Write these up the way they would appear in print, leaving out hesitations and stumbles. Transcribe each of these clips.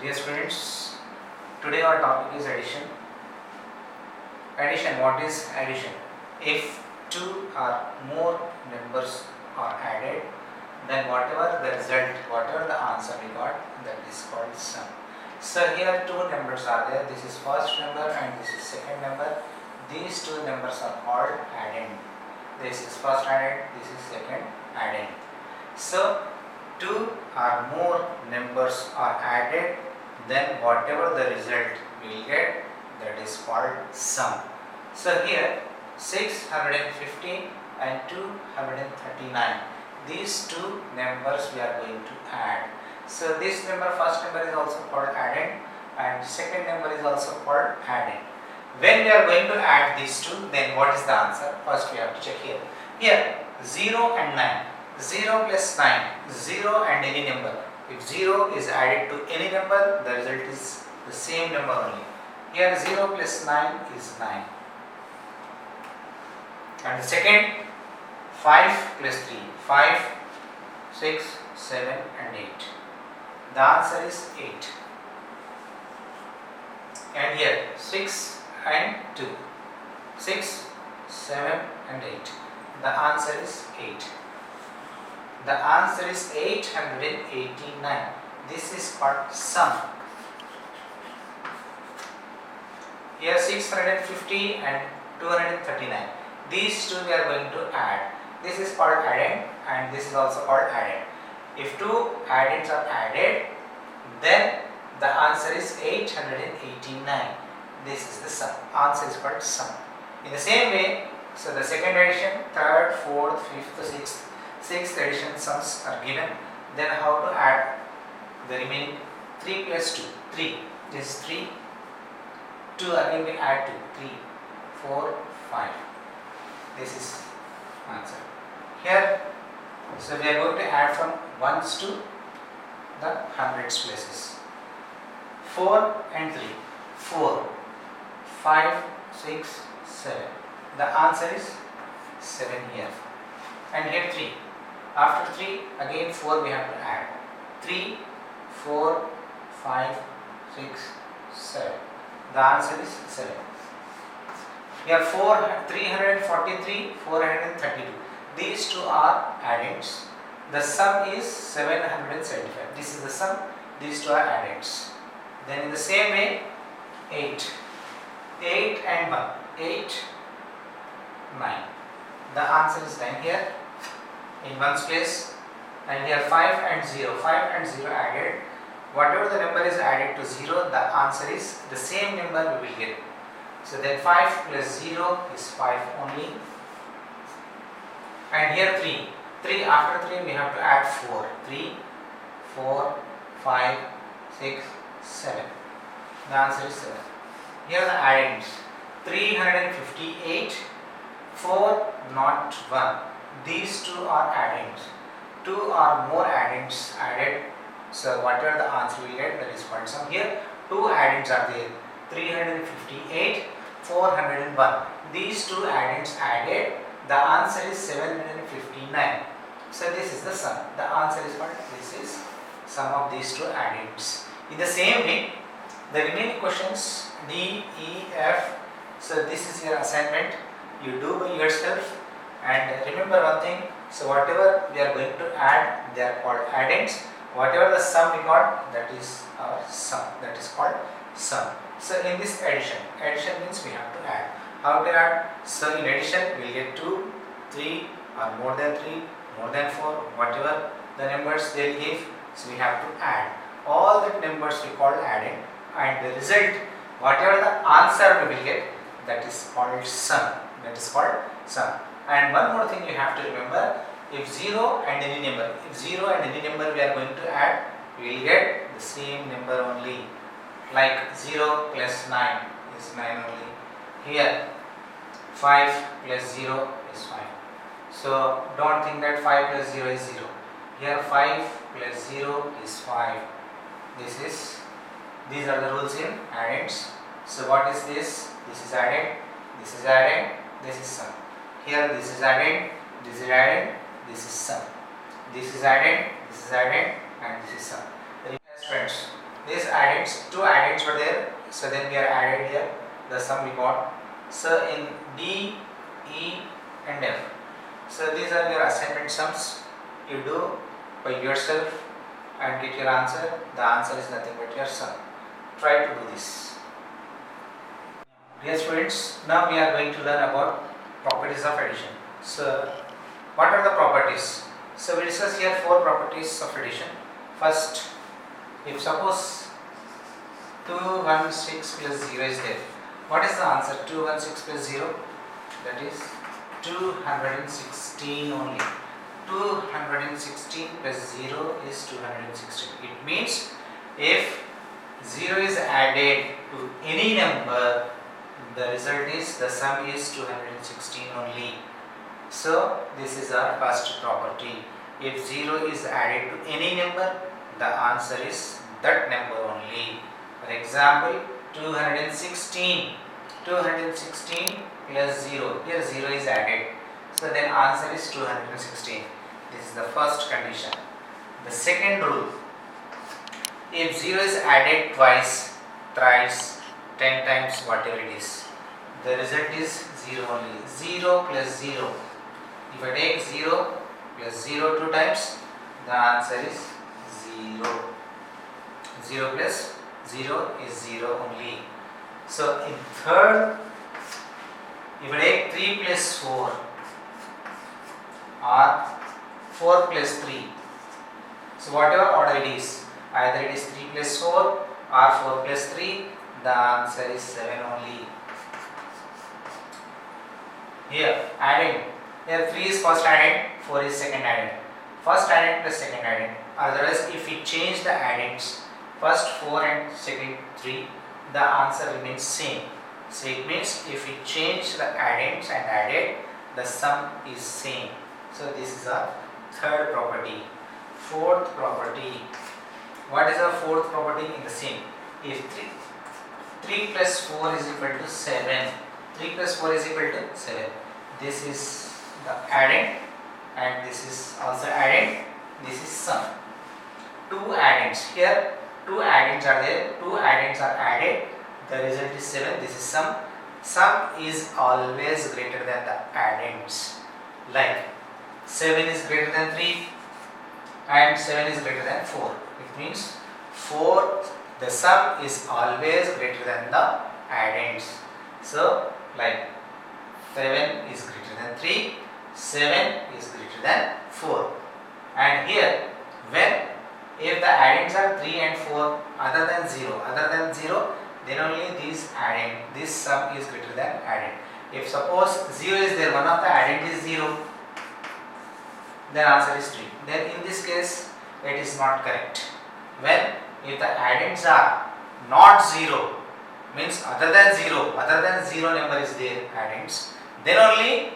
Dear students, today our topic is addition. Addition, what is addition? If two or more numbers are added, then whatever the result, whatever the answer we got, that is called sum. So here two numbers are there. This is first number and this is second number. These two numbers are called addend. This is first addend, this is second addend. So two or more numbers are added, then whatever the result we will get, that is called sum. So here 650 and 239, these two numbers we are going to add. So this number, first number is also called addend and second number is also called addend. When we are going to add these two, then what is the answer? First we have to check here. Here 0 and 9. 0 plus 9, 0 and any number. If 0 is added to any number, the result is the same number only. Here 0 plus 9 is 9. And the second, 5 plus 3, 5, 6, 7 and 8. The answer is 8. And here 6 and 2, 6, 7 and 8. The answer is 8. The answer is 889. This is called sum. Here 650 and 239. These two we are going to add. This is called addend and this is also called addend. If two addends are added, then the answer is 889. This is the sum. Answer is called sum. In the same way, so the second addition, third, fourth, fifth, sixth addition sums are given. Then how to add the remaining 3 plus 2, 3. This is 3. 2 again we add 2, 3, 4, 5. This is answer. Here, so we are going to add from ones to the hundreds places. 4 and 3, 4, 5, 6, 7. The answer is 7 here. And here 3. After 3, again 4 we have to add. 3, 4, 5, 6, 7. The answer is 7. Here 343, 432. These two are addends. The sum is 775. This is the sum. These two are addends. Then in the same way, 8. 8 and 1. 8, 9. The answer is 9 here in ones place. And here 5 and 0. 5 and 0 added. Whatever the number is added to 0, the answer is the same number we will get. So then 5 plus 0 is 5 only. And here 3. 3, after 3 we have to add 4. 3, 4, 5, 6, 7. The answer is 7. Here the addends. 358, 4, not 1. These two are addends. 2 or more addends added. So whatever the answer we get, that is called sum. Here 2 addends are there. 358, 401. These two addends added. The answer is 759. So this is the sum. The answer is what? This is sum of these two addends. In the same way, the remaining questions D, E, F. So this is your assignment. You do by yourself. And remember one thing. So whatever we are going to add, they are called addends. Whatever the sum we got, that is our sum. That is called sum. So in this addition means we have to add. How to add? So in addition, we will get 2, 3 or more than 3, more than 4, whatever the numbers they will give. So we have to add. All the numbers we call addend, and the result, whatever the answer we will get, that is called sum. That is called sum. And one more thing you have to remember, if 0 and any number we are going to add, we will get the same number only. Like 0 plus 9 is 9 only. Here 5 plus 0 is 5. So don't think that 5 plus 0 is 0. Here 5 plus 0 is 5. These are the rules in addends. So what is this? This is added, this is added, this is sum. Here this is added, this is added, this is sum. This is added, and this is sum. Yes friends, These addends, two addends were there, so then we are added here, the sum we got. So in D, E and F. So these are your assignment sums. You do by yourself and get your answer. The answer is nothing but your sum. Try to do this. Dear students, now we are going to learn about properties of addition. So what are the properties? So we discuss here four properties of addition. First, if suppose 216 plus 0 is there, what is the answer? 216 plus 0, that is 216 only. 216 plus 0 is 216. It means if 0 is added to any number, the result is the sum is 216 only. So this is our first property. If 0 is added to any number, the answer is that number only. For example, 216 plus 0, here 0 is added, so then answer is 216. This is the first condition. The second rule, if 0 is added twice, thrice, 10 times, whatever it is, the result is 0 only. 0 plus 0, if I take 0 plus 0 two times, the answer is 0. 0 plus 0 is 0 only. So in third, if I take 3 plus 4 or 4 plus 3, so whatever order it is, either it is 3 plus 4 or 4 plus 3, the answer is 7 only. Here adding, here 3 is first addend, 4 is second addend. First addend plus second addend. Otherwise, if we change the addends, first 4 and second 3, the answer remains same. So it means if we change the addends and added, the sum is same. So this is our third property. Fourth property. What is our fourth property in the same? If 3 plus 4 is equal to 7. 3 plus 4 is equal to 7. This is the addend and this is also addend. This is sum. Two addends. Here two addends are there. Two addends are added. The result is 7. This is sum. Sum is always greater than the addends. Like 7 is greater than 3 and 7 is greater than 4. It means 4, the sum is always greater than the addends. So like 7 is greater than 3, 7 is greater than 4. And here when if the addends are 3 and 4 other than 0, then only this sum is greater than addend. If suppose 0 is there, one of the addend is 0, then answer is 3. Then in this case it is not correct. When if the addends are not 0, means other than 0 number is there addends, then only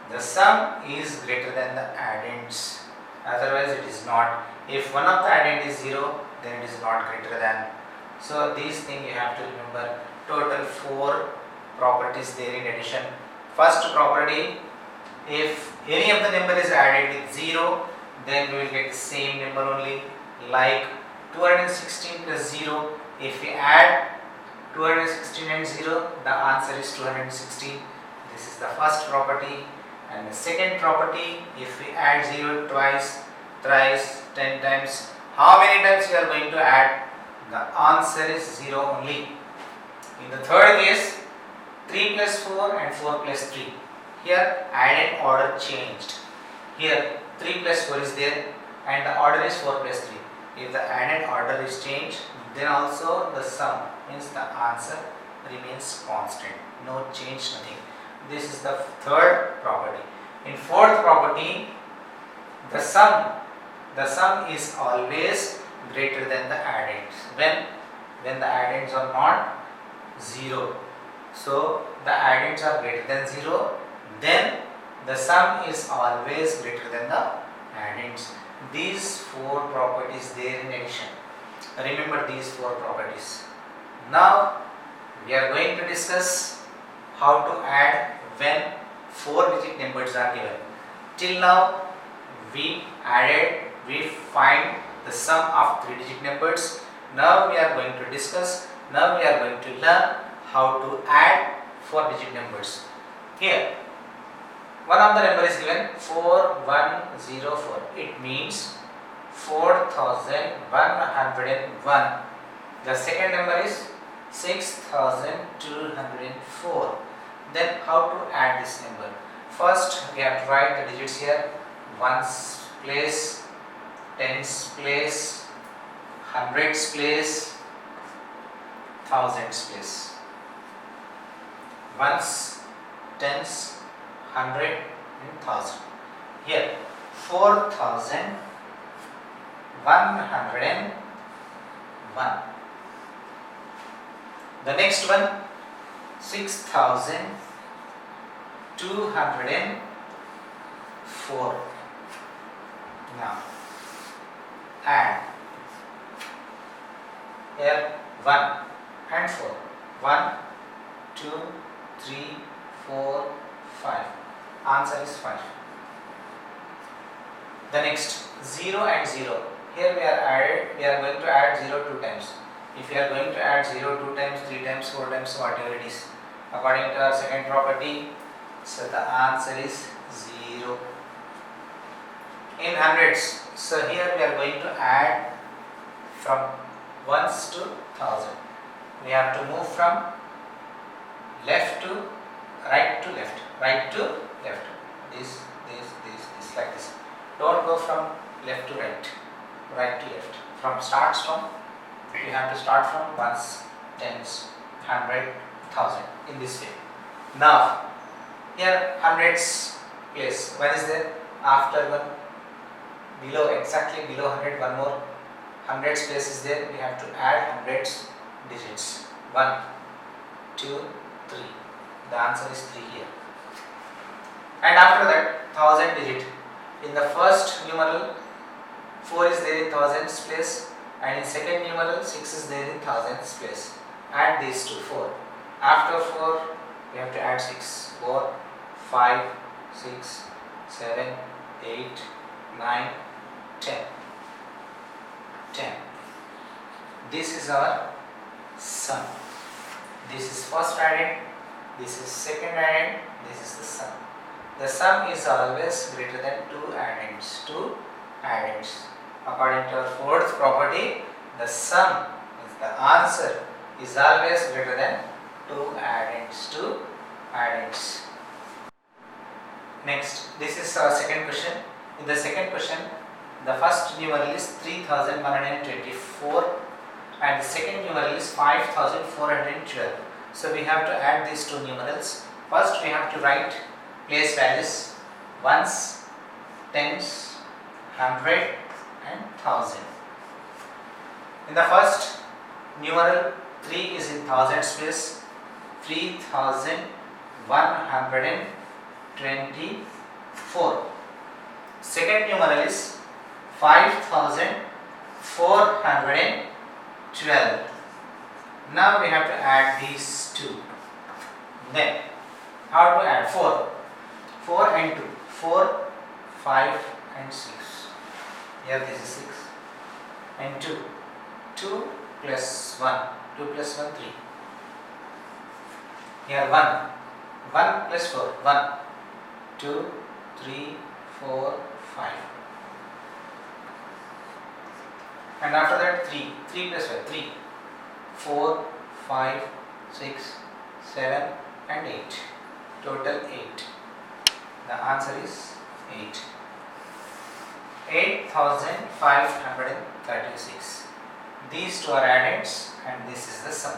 the sum is greater than the addends. Otherwise it is not. If one of the addend is 0, then it is not greater than. So these things you have to remember. Total 4 properties there in addition. First property, if any of the number is added with 0, then we will get the same number only. Like 216 plus 0, if we add 216 and 0, the answer is 216. This is the first property. And the second property, if we add 0 twice, thrice, 10 times, how many times we are going to add? The answer is 0 only. In the third case, 3 plus 4 and 4 plus 3. Here addend order changed. Here 3 plus 4 is there and the order is 4 plus 3. If the addend order is changed, then also the sum, means the answer remains constant. No change, nothing. This is the third property. In fourth property, the sum is always greater than the addends. When the addends are not 0, so the addends are greater than 0, then the sum is always greater than the addends. These 4 properties there in addition. Remember these 4 properties. Now we are going to discuss how to add when 4-digit numbers are given. Till now we find the sum of 3-digit numbers. Now we are going to discuss, now we are going to learn how to add 4-digit numbers. Here, one of the number is given 4104. It means 4101. The second number is 6204. Then how to add this number? First we have to write the digits here. Ones place, tens place, hundreds place, thousands place. Ones, tens, hundred and thousand. Here 4101. The next one 6204. Now add here 1 and 4. 1, 2, 3, 4, 5. Answer is 5. The next 0 and 0. Here we are going to add 0 2 times. If you are going to add 0 2 times, 3 times, 4 times, whatever it is, according to our second property, so the answer is 0. In hundreds, so here we are going to add from ones to thousand. We have to move from left to right to left, right to left. This, like this. Don't go from left to right, right to left. You have to start from ones, tens, hundred, thousand in this way. Now, here hundreds place. One is there after one, below, exactly below 100, one more hundreds place is there. We have to add hundreds digits. 1, 2, 3. The answer is 3 here. And after that, thousand digit. In the first numeral, 4 is there in thousands place, and in second numeral, 6 is there in thousands place. Add these two, 4. After 4, we have to add 6. 4, 5, 6, 7, 8, 9, 10. 10. This is our sum. This is first addend, this is second addend, this is the sum. The sum is always greater than 2 addends. 2 addends. According to our fourth property, the sum is the answer is always greater than 2 addends. 2 addends. Next, this is our second question. In the second question, the first numeral is 3124 and the second numeral is 5412. So we have to add these two numerals. First we have to write place values, ones, tens, hundred and thousand. In the first numeral, 3 is in thousands place, 3124. Second numeral is 5412. Now we have to add these two. Then how to add 4? 4 and 2. 4, 5 and 6. Here this is 6. And 2. 2 plus 1. 2 plus 1, 3. Here 1. 1 plus 4. 1, 2, 3, 4, 5. And after that 3. 3 plus 5. 3. 4, 5, 6, 7 and 8. Total 8. The answer is 8. 8536. These two are addends and this is the sum.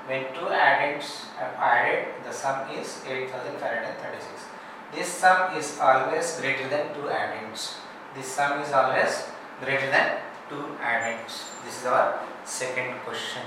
When two addends are added, the sum is 8536. This sum is always greater than 2 addends. This sum is always greater than 2 addends. This is our second question.